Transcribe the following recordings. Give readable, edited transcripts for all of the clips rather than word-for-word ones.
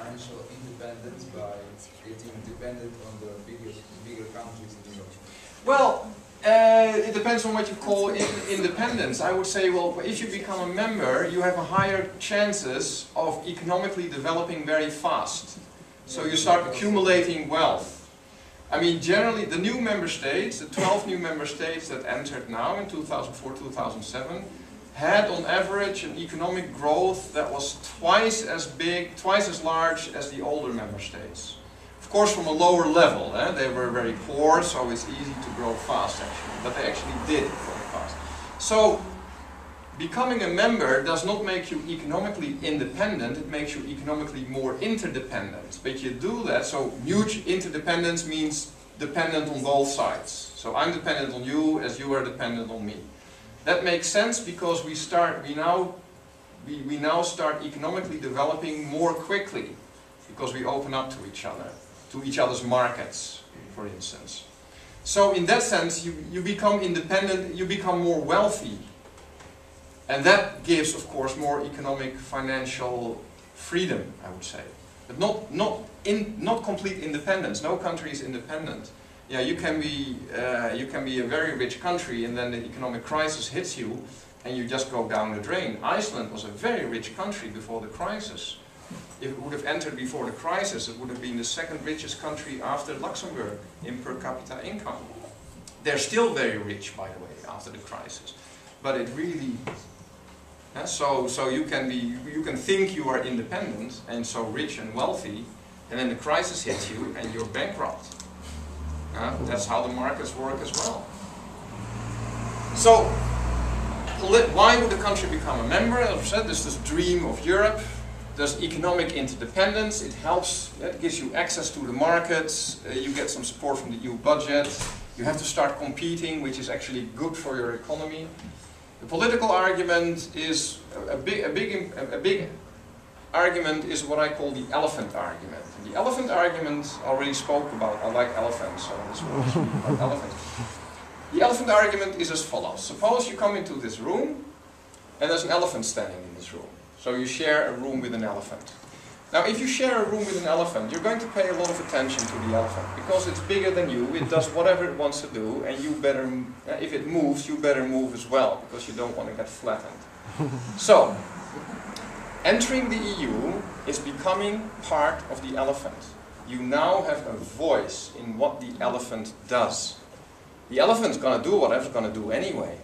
financial independence by getting dependent on the bigger countries in Europe? Well, it depends on what you call independence. I would say, well, if you become a member, you have a higher chances of economically developing very fast. So you start accumulating wealth. I mean, generally, the new member states, the 12 new member states that entered now in 2004-2007, had on average an economic growth that was twice as big, twice as large as the older member states. Of course, from a lower level. They were very poor, so it's easy to grow fast actually. But they actually did grow fast. So, becoming a member does not make you economically independent, it makes you economically more interdependent. But you do that, so huge interdependence means dependent on both sides. So I'm dependent on you as you are dependent on me. That makes sense because we now start economically developing more quickly because we open up to each other, to each other's markets, for instance. So in that sense, you become independent, you become more wealthy. And that gives, of course, more economic, financial freedom, I would say. But not complete independence. No country is independent. Yeah, you can be a very rich country, and then the economic crisis hits you, and you just go down the drain. Iceland was a very rich country before the crisis. If it would have entered before the crisis, it would have been the second richest country after Luxembourg in per capita income. They're still very rich, by the way, after the crisis. But it really... So you can think you are independent and so rich and wealthy, and then the crisis hits you and you're bankrupt. That's how the markets work as well. So why would a country become a member? As I said, there's this dream of Europe. There's economic interdependence. It helps. It gives you access to the markets. You get some support from the EU budget. You have to start competing, which is actually good for your economy. The political argument is a big argument is what I call the elephant argument. And the elephant argument I already spoke about. I like elephants, so this will speak about elephants. The elephant argument is as follows. Suppose you come into this room and there's an elephant standing in this room. So you share a room with an elephant. Now if you share a room with an elephant, you're going to pay a lot of attention to the elephant because it's bigger than you, it does whatever it wants to do, and you better, if it moves, you better move as well because you don't want to get flattened. So, entering the EU is becoming part of the elephant. You now have a voice in what the elephant does. The elephant's going to do whatever it's going to do anyway.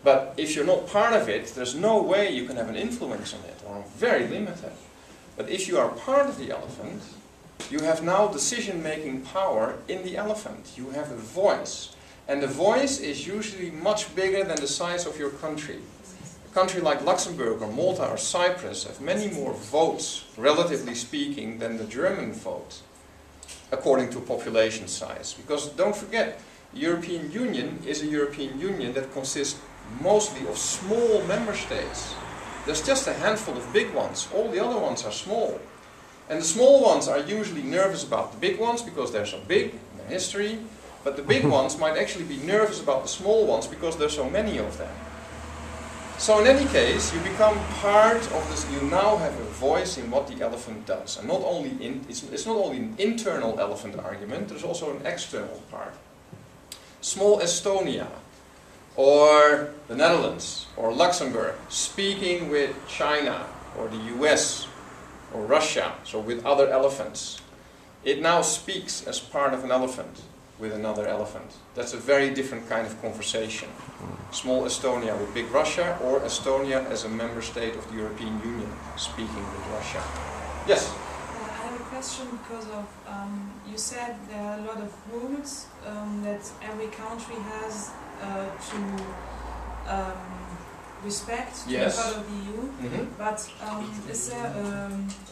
But if you're not part of it, there's no way you can have an influence on it, or very limited. But if you are part of the elephant, you have now decision-making power in the elephant. You have a voice. And the voice is usually much bigger than the size of your country. A country like Luxembourg or Malta or Cyprus have many more votes, relatively speaking, than the German vote, according to population size. Because don't forget, the European Union is a European Union that consists mostly of small member states. There's just a handful of big ones. All the other ones are small. And the small ones are usually nervous about the big ones because they're so big in their history. But the big ones might actually be nervous about the small ones because there's so many of them. So in any case, you become part of this. You now have a voice in what the elephant does. And not only it's not only an internal elephant argument, there's also an external part. Small Estonia, or the Netherlands, or Luxembourg, speaking with China, or the US, or Russia, so with other elephants. It now speaks as part of an elephant with another elephant. That's a very different kind of conversation. Small Estonia with big Russia, or Estonia as a member state of the European Union, speaking with Russia. Yes? I have a question because of, you said there are a lot of rules that every country has to respect to be part of the EU, but is there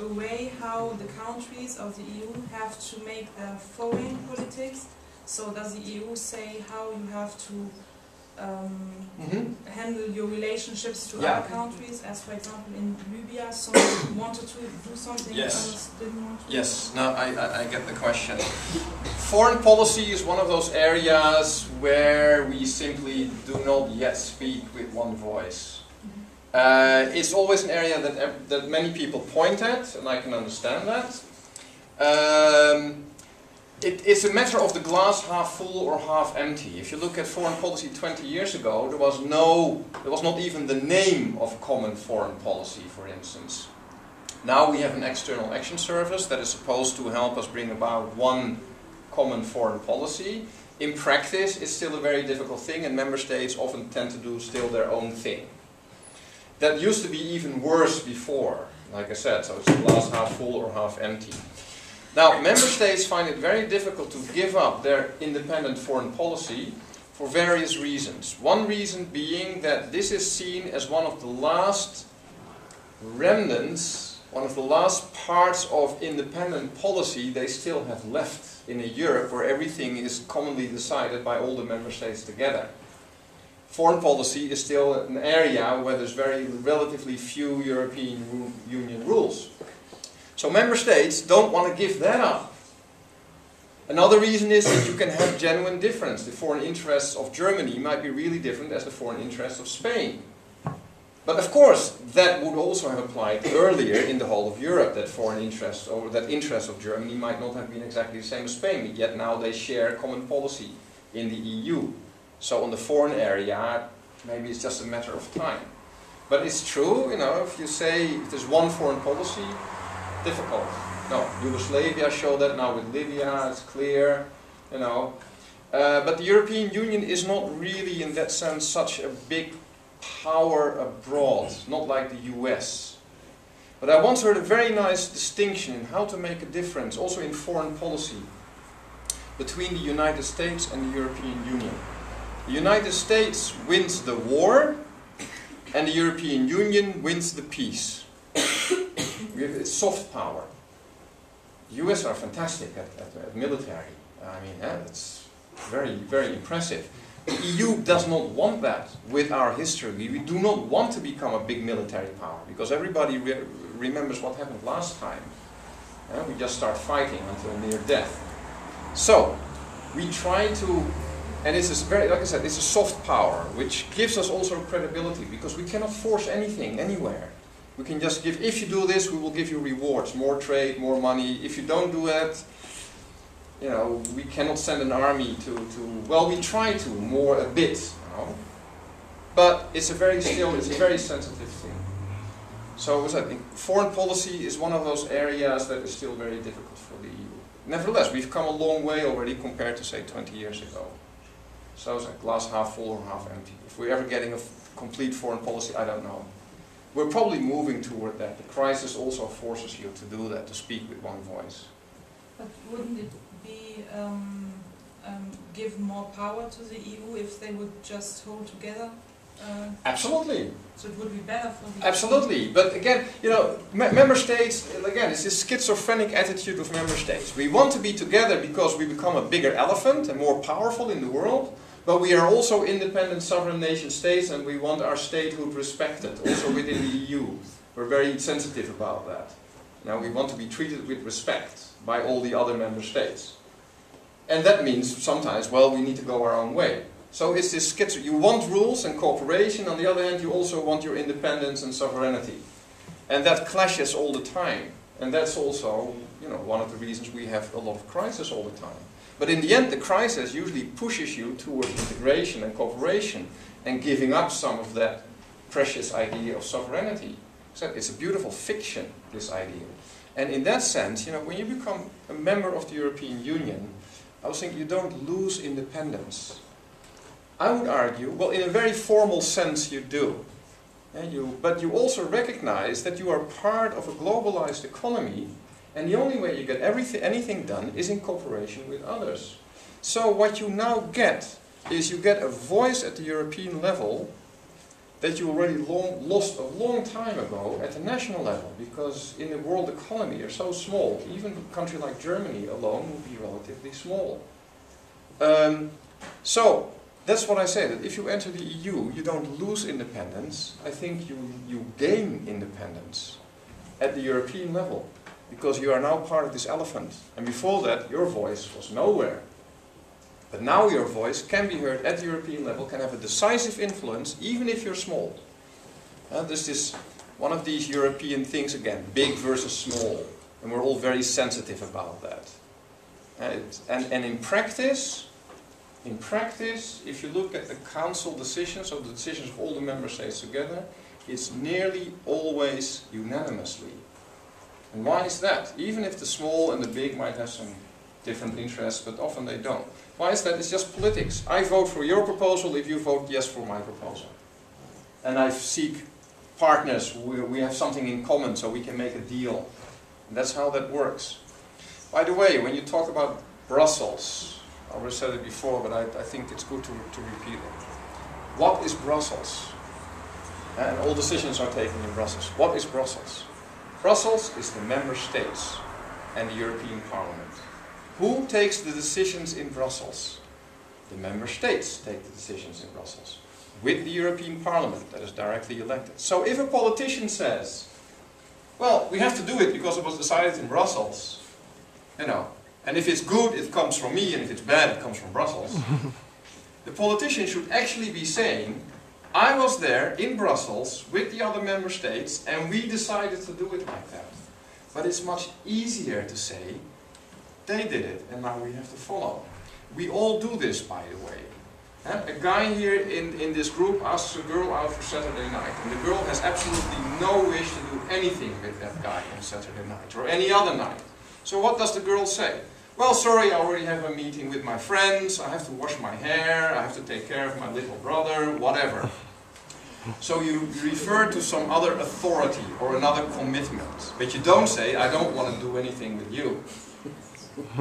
a way how the countries of the EU have to make their foreign politics? So does the EU say how you have to handle your relationships to other countries, as for example in Libya, someone wanted to do something, others didn't want to? Yes, no, I get the question. Foreign policy is one of those areas where we simply do not yet speak with one voice. It's always an area that many people point at, and I can understand that. It's a matter of the glass half full or half empty. If you look at foreign policy 20 years ago, there was not even the name of common foreign policy, for instance. Now we have an external action service that is supposed to help us bring about one common foreign policy. In practice, it's still a very difficult thing, and member states often tend to do still their own thing. That used to be even worse before, like I said, so it's a glass half full or half empty. Now, member states find it very difficult to give up their independent foreign policy for various reasons. One reason being that this is seen as one of the last remnants, one of the last parts of independent policy they still have left in a Europe where everything is commonly decided by all the member states together. Foreign policy is still an area where there's relatively few European Union rules. So member states don't want to give that up. Another reason is that you can have genuine difference. The foreign interests of Germany might be really different as the foreign interests of Spain. But of course, that would also have applied earlier in the whole of Europe, that foreign interests or that interest of Germany might not have been exactly the same as Spain, yet now they share common policy in the EU. So on the foreign area, maybe it's just a matter of time. But it's true, if you say if there's one foreign policy, difficult. No, Yugoslavia showed that now with Libya, it's clear, But the European Union is not really, in that sense, such a big power abroad, not like the US. But I once heard a very nice distinction in how to make a difference, also in foreign policy, between the United States and the European Union. The United States wins the war, and the European Union wins the peace. It's soft power. The US are fantastic at military. I mean, it's very, very impressive. The EU does not want that with our history. We do not want to become a big military power, because everybody remembers what happened last time. We just start fighting until near death. So, we try to, and it's very, like I said, it's a soft power, which gives us also credibility, because we cannot force anything anywhere. We can just give, if you do this, we will give you rewards, more trade, more money. If you don't do that, we cannot send an army well, we try to, a bit, But it's a very sensitive thing. So I think foreign policy is one of those areas that is still very difficult for the EU. Nevertheless, we've come a long way already compared to, say, 20 years ago. So it's like glass half full or half empty. If we're ever getting a complete foreign policy, I don't know. We're probably moving toward that. The crisis also forces you to do that, to speak with one voice. But wouldn't it be give more power to the EU if they would just hold together? Absolutely. So it would be better for the Absolutely. EU. But again, member states, again, it's this schizophrenic attitude of member states. We want to be together because we become a bigger elephant and more powerful in the world. But we are also independent sovereign nation states, and we want our statehood respected, also within the EU. We're very sensitive about that. We want to be treated with respect by all the other member states. And that means sometimes, well, we need to go our own way. So it's this schizo. You want rules and cooperation, on the other hand you also want your independence and sovereignty. And that clashes all the time. And that's also, one of the reasons we have a lot of crisis all the time. But in the end, the crisis usually pushes you towards integration and cooperation and giving up some of that precious idea of sovereignty. So it's a beautiful fiction, this idea. And in that sense, when you become a member of the European Union, I was thinking you don't lose independence. I would argue, well, in a very formal sense you do. But you also recognize that you are part of a globalized economy. And the only way you get anything done is in cooperation with others. So what you now get is you get a voice at the European level that you already lost a long time ago at the national level, because in the world economy you're so small. Even a country like Germany alone would be relatively small. So that's what I say, that if you enter the EU, you don't lose independence. I think you gain independence at the European level, because you are now part of this elephant. And before that, your voice was nowhere. But now your voice can be heard at the European level, can have a decisive influence, even if you're small. This is one of these European things again, big versus small, and we're all very sensitive about that. And in practice, if you look at the Council decisions, so the decisions of all the member states together, it's nearly always unanimously. And why is that? Even if the small and the big might have some different interests, but often they don't. Why is that? It's just politics. I vote for your proposal if you vote yes for my proposal. And I seek partners, we have something in common so we can make a deal. And that's how that works. By the way, when you talk about Brussels, I already said it before, but I think it's good to repeat it. What is Brussels? And all decisions are taken in Brussels. What is Brussels? Brussels is the member states and the European Parliament. Who takes the decisions in Brussels? The member states take the decisions in Brussels, with the European Parliament that is directly elected. So if a politician says, well, we have to do it because it was decided in Brussels, you know, and if it's good, it comes from me, and if it's bad, it comes from Brussels. The politician should actually be saying, I was there in Brussels with the other member states, and we decided to do it like that. But it's much easier to say, they did it, and now we have to follow. We all do this, by the way. A guy here in this group asks a girl out for Saturday night, and the girl has absolutely no wish to do anything with that guy on Saturday night, or any other night. So what does the girl say? Well, sorry, I already have a meeting with my friends, I have to wash my hair, I have to take care of my little brother, whatever. So you refer to some other authority or another commitment. But you don't say, I don't want to do anything with you.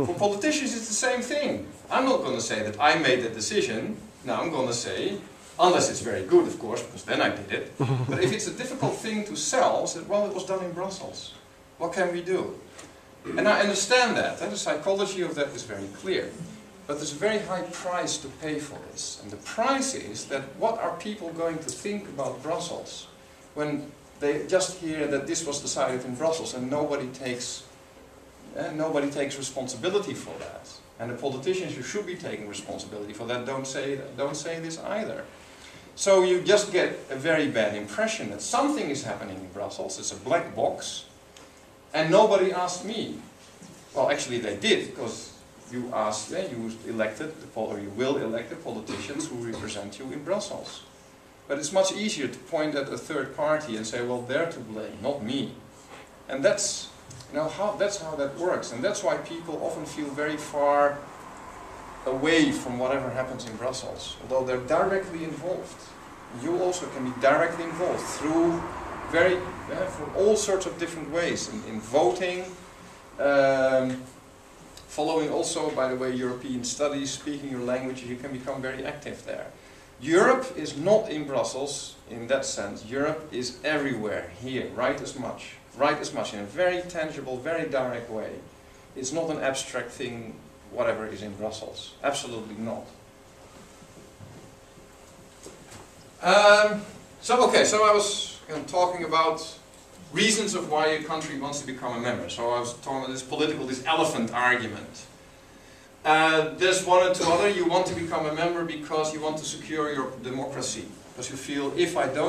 For politicians it's the same thing. I'm not going to say that I made the decision. Now I'm going to say, unless it's very good of course, because then I did it. But if it's a difficult thing to sell, say, well, it was done in Brussels. What can we do? And I understand that. The psychology of that is very clear. But there's a very high price to pay for this. And the price is that what are people going to think about Brussels when they just hear that this was decided in Brussels and nobody takes responsibility for that. And the politicians who should be taking responsibility for that don't say this either. So you just get a very bad impression that something is happening in Brussels, it's a black box, and nobody asked me. Well, actually they did, because you asked, you elected, or you will elect the politicians who represent you in Brussels. But it's much easier to point at a third party and say, well, they're to blame, not me. And that's, that's how that works. And that's why people often feel very far away from whatever happens in Brussels, although they're directly involved. You also can be directly involved through from all sorts of different ways, in voting, following also, by the way, European studies, speaking your language, you can become very active there. Europe is not in Brussels in that sense. Europe is everywhere, here, right as much, in a very tangible, very direct way. It's not an abstract thing, whatever is in Brussels. Absolutely not. So I was talking about reasons of why a country wants to become a member. So I was talking about this elephant argument. There's one or two other. You want to become a member because you want to secure your democracy. Because you feel, if I don't